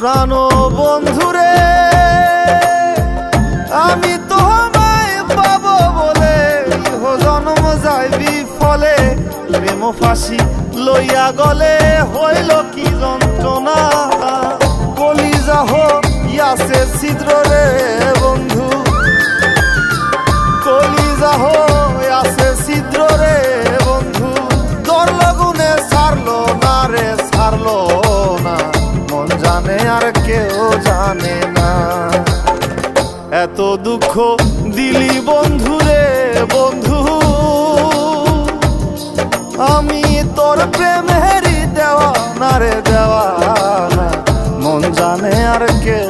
প্রাণ বন্ধুরে আমি তোমায় পাবো বলে ইহ জন্ম যায় বিফলে প্রেম ফাঁসি লইয়া গলে হইল কি যন্ত্রণা কলিজা হইয়াছে ছিদ্র রে বন্ধু কলিজা হইয়াছে ছিদ্র রে বন্ধু তোর লগুনে ছাড়লো না রে ছাড়লো না মন জানে আর কেউ জানে না এত দুঃখ দিলি বন্ধু রে বন্ধু আমি তোর প্রেমেরই দেওয়ানা রে দেওয়ানা মন জানে আর কে